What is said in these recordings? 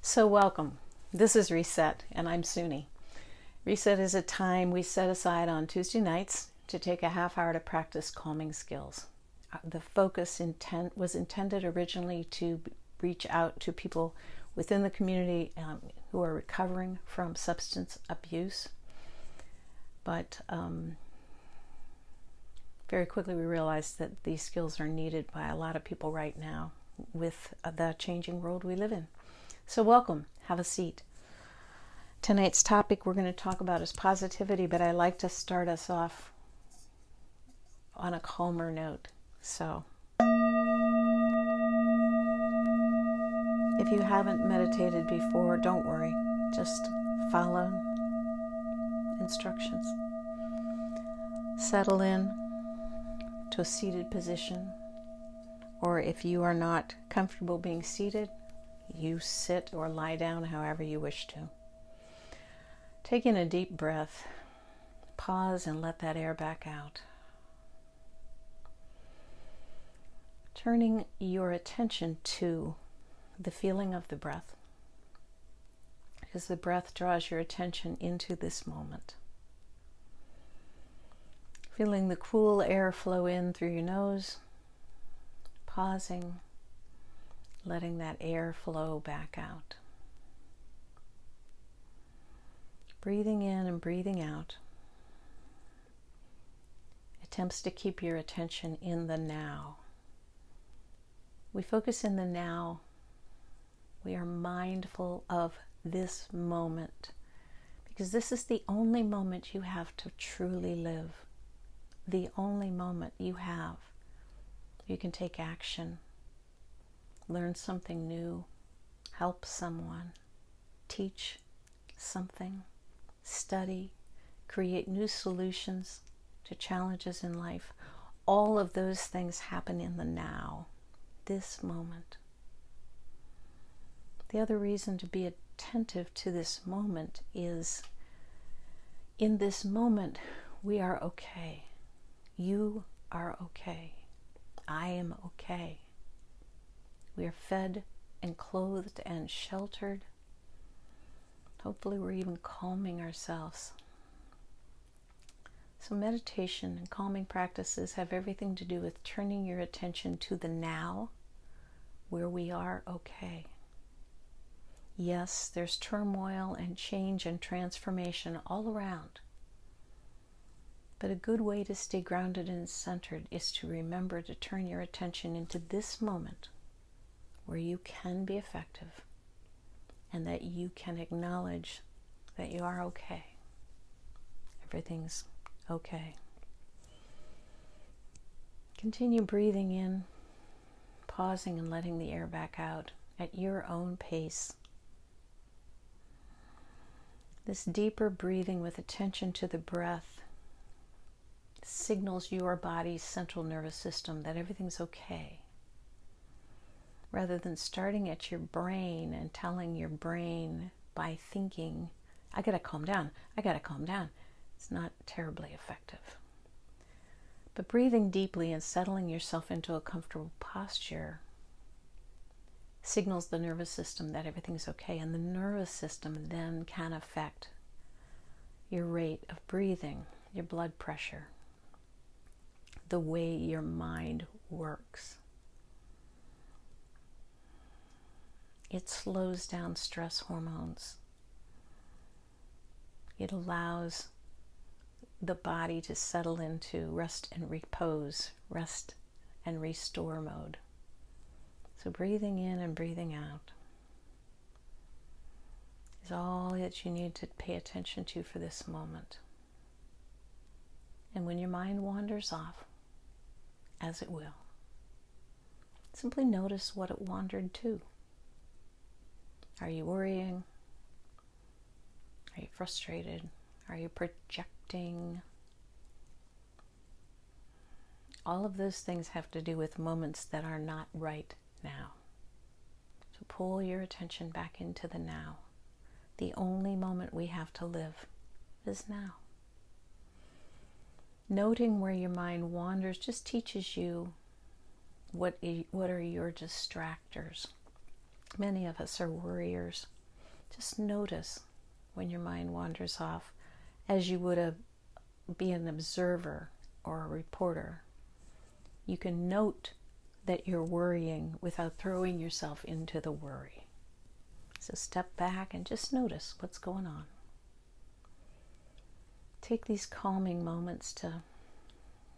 So welcome. This is ReSet, and I'm Suni. ReSet is a time we set aside on Tuesday nights to take a half hour to practice calming skills. The focus was intended originally to reach out to people within the community who are recovering from substance abuse. But very quickly we realized that these skills are needed by a lot of people right now with the changing world we live in. So welcome, have a seat. Tonight's topic we're going to talk about is positivity, but I like to start us off on a calmer note. So if you haven't meditated before, don't worry. Just follow instructions. Settle in to a seated position, or if you are not comfortable being seated, you sit or lie down however you wish to. Take in a deep breath, pause and let that air back out. Turning your attention to the feeling of the breath, because the breath draws your attention into this moment. Feeling the cool air flow in through your nose, pausing, letting that air flow back out. Breathing in and breathing out attempts to keep your attention in the now. We focus in the now. We are mindful of this moment because this is the only moment you have to truly live. The only moment you have. You can take action, learn something new, help someone, teach something, study, create new solutions to challenges in life. All of those things happen in the now, this moment. The other reason to be attentive to this moment is in this moment we are okay. You are okay. I am okay. We are fed and clothed and sheltered. Hopefully we're even calming ourselves. So meditation and calming practices have everything to do with turning your attention to the now, where we are okay. Yes, there's turmoil and change and transformation all around. But a good way to stay grounded and centered is to remember to turn your attention into this moment where you can be effective and that you can acknowledge that you are okay. Everything's okay. Continue breathing in, pausing and letting the air back out at your own pace. This deeper breathing with attention to the breath signals your body's central nervous system that everything's okay. Rather than starting at your brain and telling your brain by thinking, I gotta calm down, it's not terribly effective. But breathing deeply and settling yourself into a comfortable posture signals the nervous system that everything's okay, and the nervous system then can affect your rate of breathing, your blood pressure, the way your mind works. It slows down stress hormones. It allows the body to settle into rest and repose, rest and restore mode. So breathing in and breathing out is all that you need to pay attention to for this moment. And when your mind wanders off, as it will, simply notice what it wandered to. Are you worrying? Are you frustrated? Are you projecting? All of those things have to do with moments that are not right now. So pull your attention back into the now. The only moment we have to live is now. Noting where your mind wanders just teaches you what are your distractors. Many of us are worriers. Just notice when your mind wanders off, as you would be an observer or a reporter. You can note that you're worrying without throwing yourself into the worry. So step back and just notice what's going on. Take these calming moments to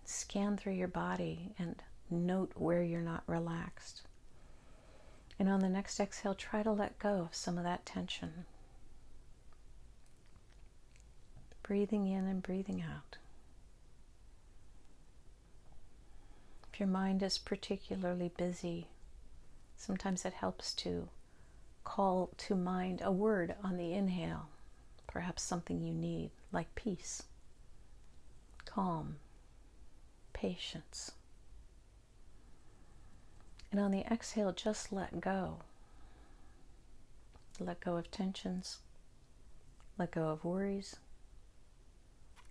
scan through your body and note where you're not relaxed. And on the next exhale, try to let go of some of that tension. Breathing in and breathing out. If your mind is particularly busy, sometimes it helps to call to mind a word on the inhale, perhaps something you need, like peace, calm, patience. And on the exhale, just let go. Let go of tensions, let go of worries,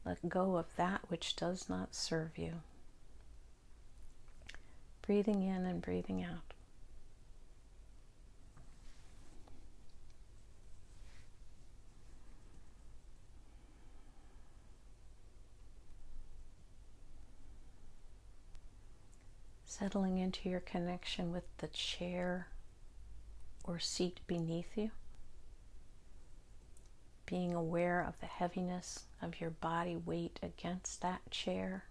let go of that which does not serve you. Breathing in and breathing out. Settling into your connection with the chair or seat beneath you. Being aware of the heaviness of your body weight against that chair.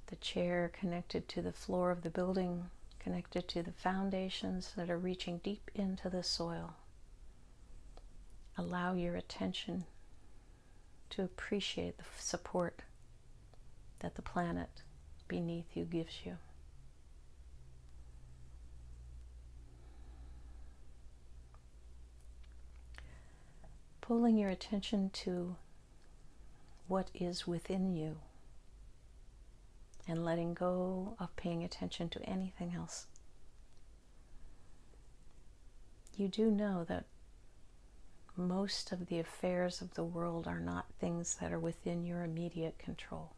The chair connected to the floor of the building, connected to the foundations that are reaching deep into the soil. Allow your attention to appreciate the support that the planet beneath you gives you. Pulling your attention to what is within you and letting go of paying attention to anything else. You do know that most of the affairs of the world are not things that are within your immediate control.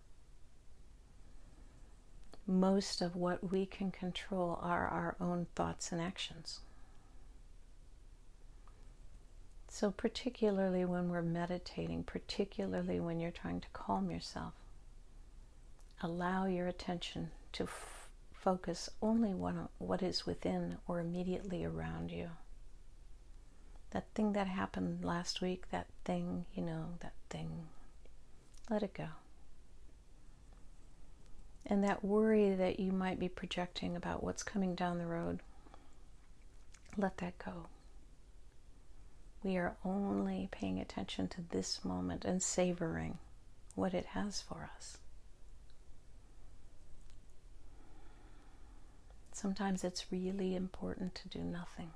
Most of what we can control are our own thoughts and actions. So particularly when we're meditating, particularly when you're trying to calm yourself, allow your attention to focus only on what is within or immediately around you. That thing that happened last week, that thing, that thing, let it go. And that worry that you might be projecting about what's coming down the road, let that go. We are only paying attention to this moment and savoring what it has for us. Sometimes it's really important to do nothing,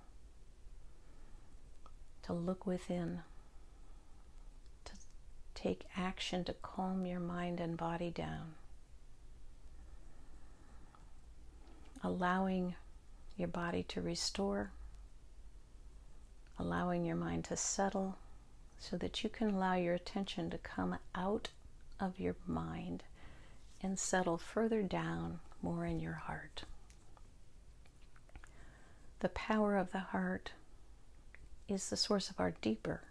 to look within, to take action to calm your mind and body down. Allowing your body to restore, allowing your mind to settle so that you can allow your attention to come out of your mind and settle further down, more in your heart. The power of the heart is the source of our deeper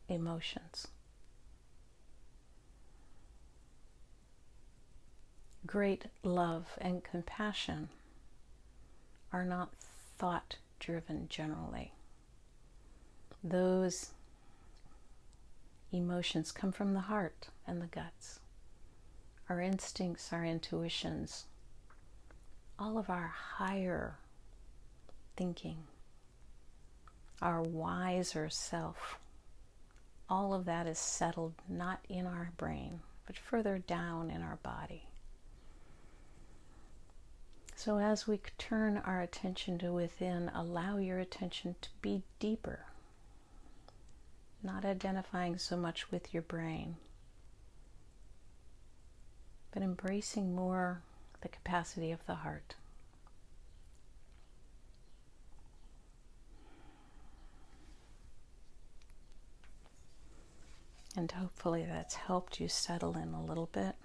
emotions. Great love and compassion are not thought-driven generally. Those emotions come from the heart and the guts. Our instincts, our intuitions, all of our higher thinking, our wiser self, all of that is settled not in our brain, but further down in our body. So as we turn our attention to within, allow your attention to be deeper, not identifying so much with your brain, but embracing more the capacity of the heart. And hopefully that's helped you settle in a little bit.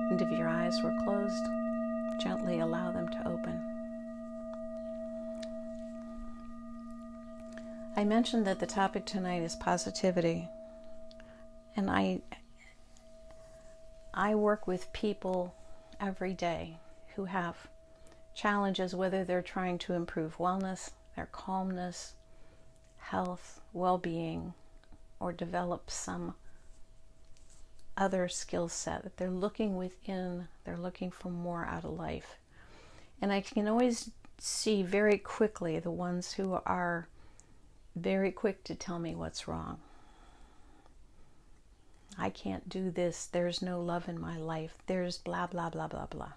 And if your eyes were closed, gently allow them to open. I mentioned that the topic tonight is positivity, and I work with people every day who have challenges, whether they're trying to improve wellness, their calmness, health, well-being, or develop some other skill set that they're looking within, they're looking for more out of life. And I can always see very quickly the ones who are very quick to tell me what's wrong. I can't do this, there's no love in my life, there's blah, blah, blah, blah, blah.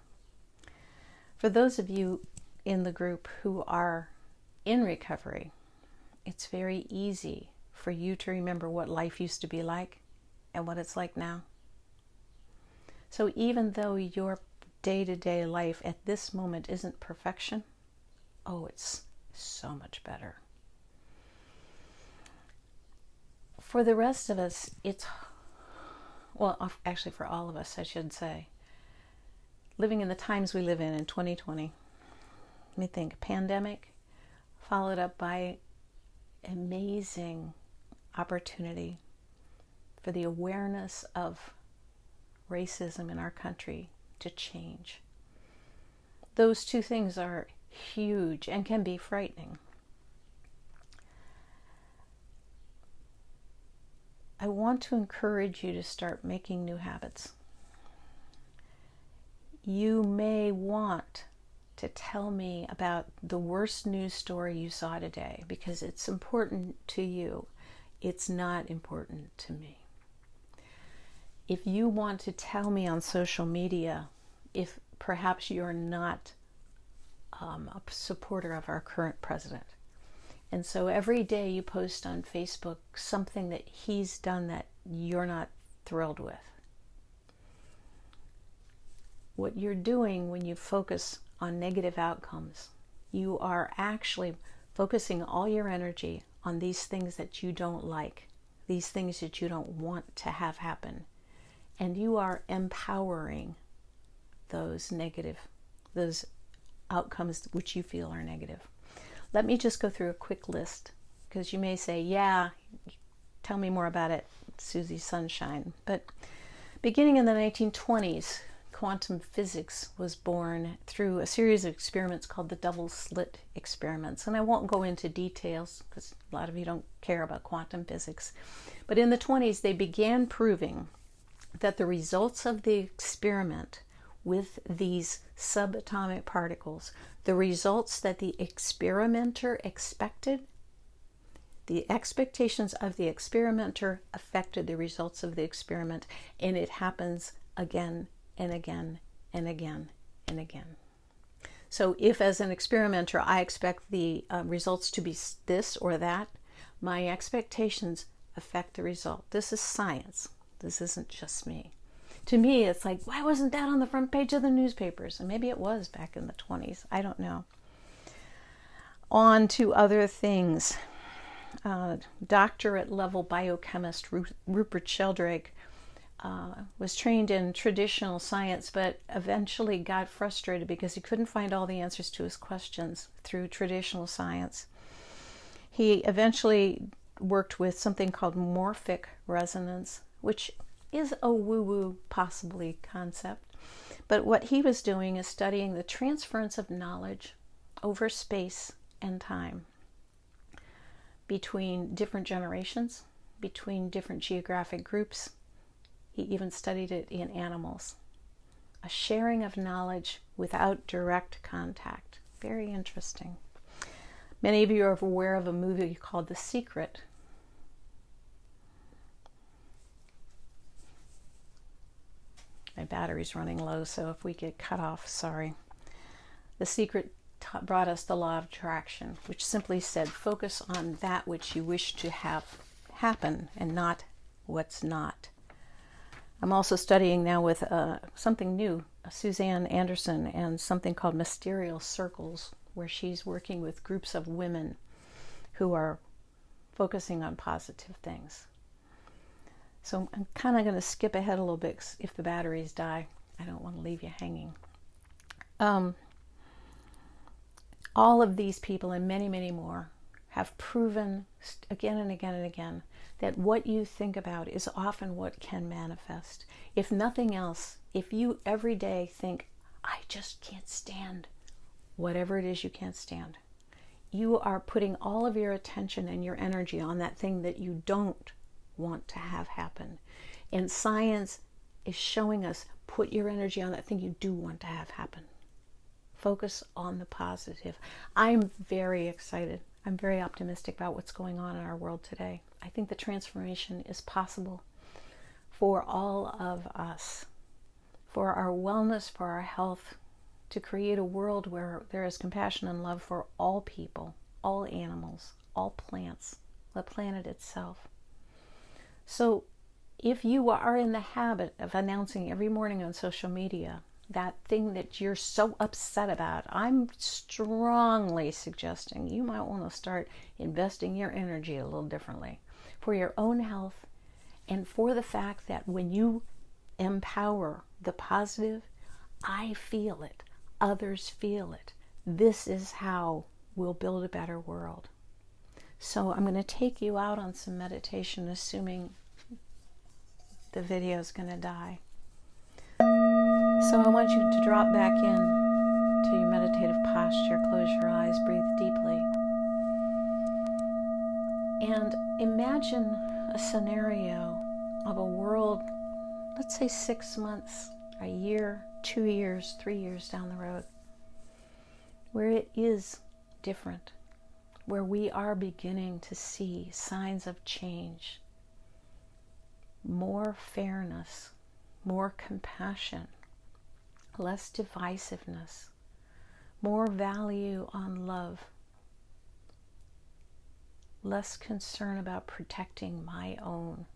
For those of you in the group who are in recovery, it's very easy for you to remember what life used to be like and what it's like now. So even though your day-to-day life at this moment isn't perfection, oh, it's so much better. For the rest of us, actually for all of us, I should say, living in the times we live in 2020, let me think, pandemic, followed up by amazing opportunity for the awareness of racism in our country to change. Those two things are huge and can be frightening. I want to encourage you to start making new habits. You may want to tell me about the worst news story you saw today because it's important to you. It's not important to me. If you want to tell me on social media, if perhaps you're not a supporter of our current president, and so every day you post on Facebook something that he's done that you're not thrilled with. What you're doing when you focus on negative outcomes, you are actually focusing all your energy on these things that you don't like, these things that you don't want to have happen. And you are empowering those outcomes which you feel are negative. Let me just go through a quick list, because you may say, yeah, tell me more about it, Susie Sunshine. But beginning in the 1920s, quantum physics was born through a series of experiments called the double slit experiments. And I won't go into details because a lot of you don't care about quantum physics. But in the 20s, they began proving that the results of the experiment with these subatomic particles, the results that the experimenter expected, the expectations of the experimenter affected the results of the experiment, and it happens again and again and again and again. So if as an experimenter I expect the results to be this or that, my expectations affect the result. This is science. This isn't just me. To me, it's like, why wasn't that on the front page of the newspapers? And maybe it was back in the 20s. I don't know. On to other things. Doctorate level biochemist Rupert Sheldrake was trained in traditional science, but eventually got frustrated because he couldn't find all the answers to his questions through traditional science. He eventually worked with something called morphic resonance, which is a woo-woo possibly concept. But what he was doing is studying the transference of knowledge over space and time between different generations, between different geographic groups. He even studied it in animals. A sharing of knowledge without direct contact. Very interesting. Many of you are aware of a movie called The Secret. My battery's running low, so if we get cut off, sorry. The Secret brought us the law of attraction, which simply said, focus on that which you wish to have happen and not what's not. I'm also studying now with something new, Suzanne Anderson, and something called Mysterial Circles, where she's working with groups of women who are focusing on positive things. So I'm kind of going to skip ahead a little bit if the batteries die. I don't want to leave you hanging. All of these people and many, many more have proven again and again and again that what you think about is often what can manifest. If nothing else, if you every day think, I just can't stand whatever it is you can't stand, you are putting all of your attention and your energy on that thing that you don't want to have happen. And science is showing us, put your energy on that thing you do want to have happen. Focus on the positive. I'm very excited. I'm very optimistic about what's going on in our world today. I think the transformation is possible for all of us, for our wellness, for our health, to create a world where there is compassion and love for all people, all animals, all plants, the planet itself. So if you are in the habit of announcing every morning on social media that thing that you're so upset about, I'm strongly suggesting you might want to start investing your energy a little differently for your own health and for the fact that when you empower the positive, I feel it, others feel it. This is how we'll build a better world. So I'm going to take you out on some meditation, assuming the video is going to die. So I want you to drop back in to your meditative posture, close your eyes, breathe deeply, and imagine a scenario of a world, let's say 6 months, a year, 2 years, 3 years down the road, where it is different, where we are beginning to see signs of change, more fairness, more compassion, less divisiveness, more value on love, less concern about protecting my own.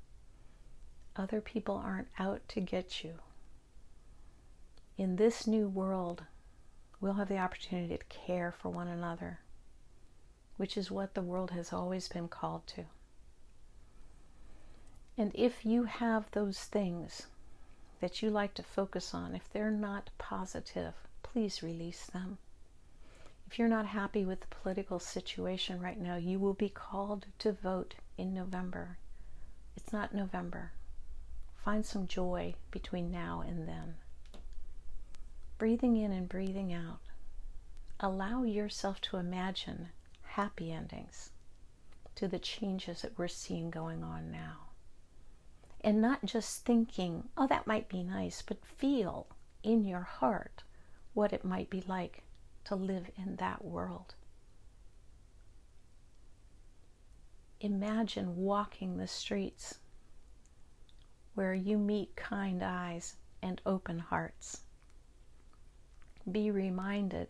Other people aren't out to get you. In this new world, we'll have the opportunity to care for one another, which is what the world has always been called to. And if you have those things that you like to focus on, if they're not positive, please release them. If you're not happy with the political situation right now, you will be called to vote in November. It's not November. Find some joy between now and then. Breathing in and breathing out. Allow yourself to imagine happy endings to the changes that we're seeing going on now. And not just thinking, oh, that might be nice, but feel in your heart what it might be like to live in that world. Imagine walking the streets where you meet kind eyes and open hearts. Be reminded,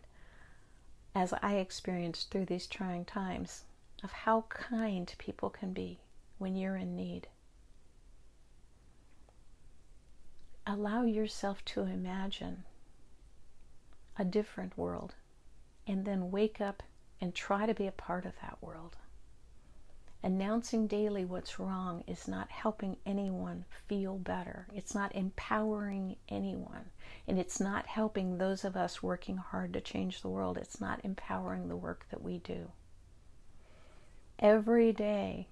as I experienced through these trying times, of how kind people can be when you're in need. Allow yourself to imagine a different world and then wake up and try to be a part of that world. Announcing daily what's wrong is not helping anyone feel better. It's not empowering anyone. And it's not helping those of us working hard to change the world. It's not empowering the work that we do. Every day,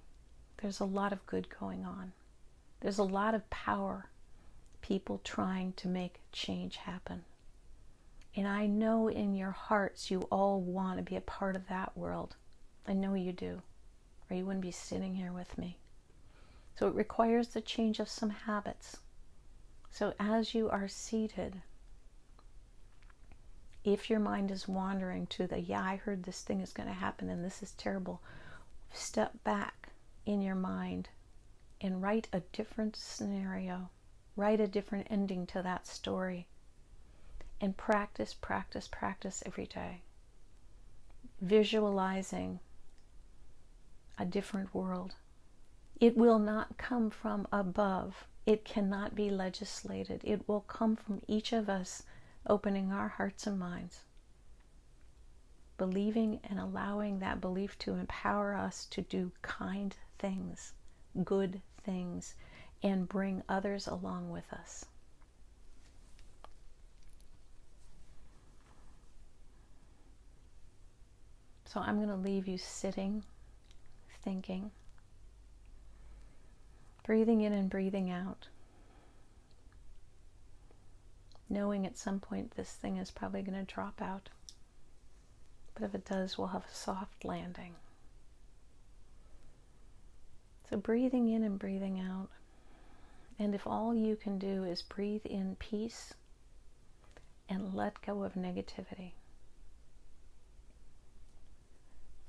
there's a lot of good going on. There's a lot of power, people trying to make change happen. And I know in your hearts you all want to be a part of that world. I know you do, or you wouldn't be sitting here with me. So it requires the change of some habits. So as you are seated, if your mind is wandering to the, yeah, I heard this thing is going to happen and this is terrible, step back in your mind and write a different scenario. Write a different ending to that story. And practice, practice, practice every day. Visualizing a different world. It will not come from above. It cannot be legislated. It will come from each of us opening our hearts and minds, believing and allowing that belief to empower us to do kind things, good things, and bring others along with us. So I'm going to leave you sitting thinking. Breathing in and breathing out. Knowing at some point this thing is probably going to drop out. But if it does, we'll have a soft landing. So breathing in and breathing out. And if all you can do is breathe in peace and let go of negativity.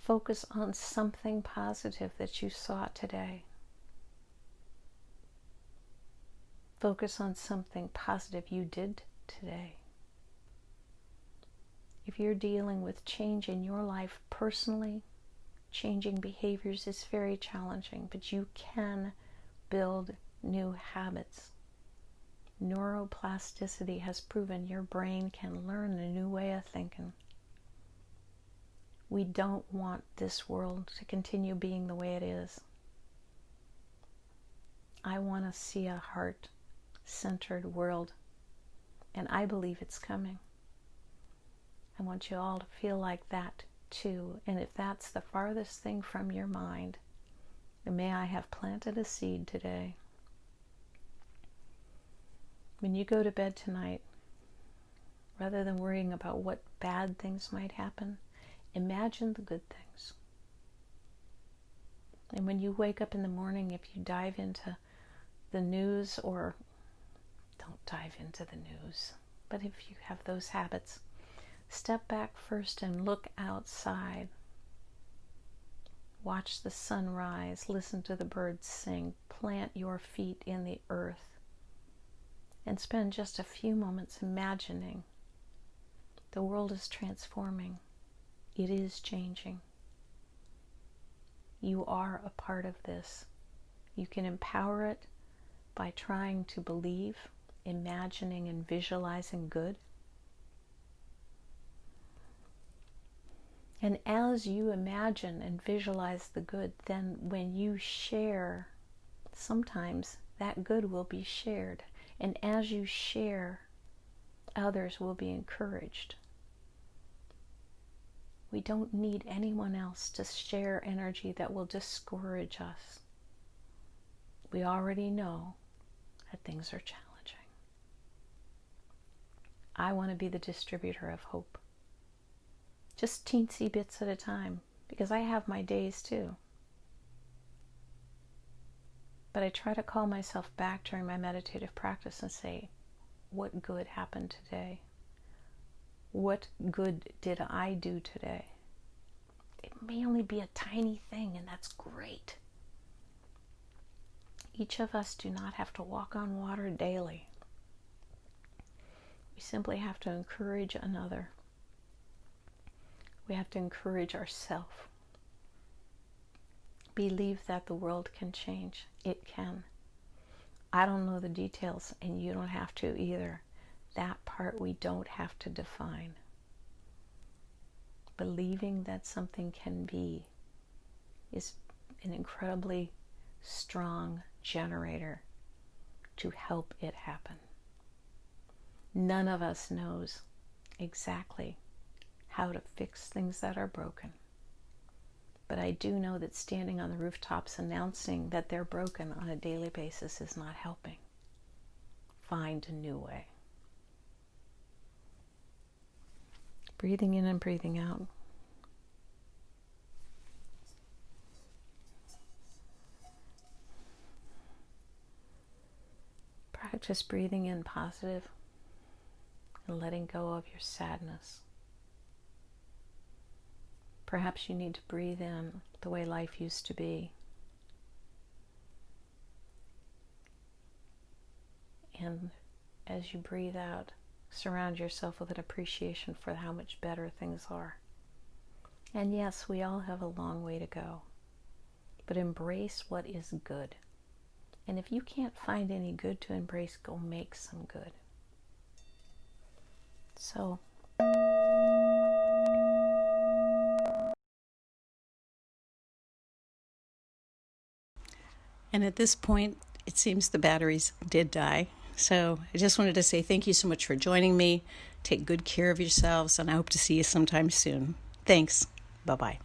Focus on something positive that you saw today. Focus on something positive you did today. If you're dealing with change in your life personally, changing behaviors is very challenging, but you can build new habits. Neuroplasticity has proven your brain can learn a new way of thinking. We don't want this world to continue being the way it is. I want to see a heart-centered world, and I believe it's coming. I want you all to feel like that too, and if that's the farthest thing from your mind, then may I have planted a seed today. When you go to bed tonight, rather than worrying about what bad things might happen, imagine the good things. And when you wake up in the morning, if you dive into the news, or don't dive into the news, but if you have those habits, step back first and look outside. Watch the sun rise, listen to the birds sing, plant your feet in the earth, and spend just a few moments imagining the world is transforming. It is changing. You are a part of this. You can empower it by trying to believe, imagining and visualizing good. And as you imagine and visualize the good, then when you share, sometimes that good will be shared. And as you share, others will be encouraged. We don't need anyone else to share energy that will discourage us. We already know that things are challenging. I want to be the distributor of hope. Just teensy bits at a time, because I have my days too. But I try to call myself back during my meditative practice and say, what good happened today? What good did I do today? It may only be a tiny thing, and that's great. Each of us do not have to walk on water daily. We simply have to encourage another. We have to encourage ourselves. Believe that the world can change. It can. I don't know the details, and you don't have to either. That part we don't have to define. Believing that something can be is an incredibly strong generator to help it happen. None of us knows exactly how to fix things that are broken. But I do know that standing on the rooftops announcing that they're broken on a daily basis is not helping. Find a new way. Breathing in and breathing out. Practice breathing in positive and letting go of your sadness. Perhaps you need to breathe in the way life used to be. And as you breathe out, surround yourself with an appreciation for how much better things are. And yes, we all have a long way to go, but embrace what is good. And if you can't find any good to embrace, go make some good. So, and at this point, it seems the batteries did die. So I just wanted to say thank you so much for joining me. Take good care of yourselves, and I hope to see you sometime soon. Thanks. Bye-bye.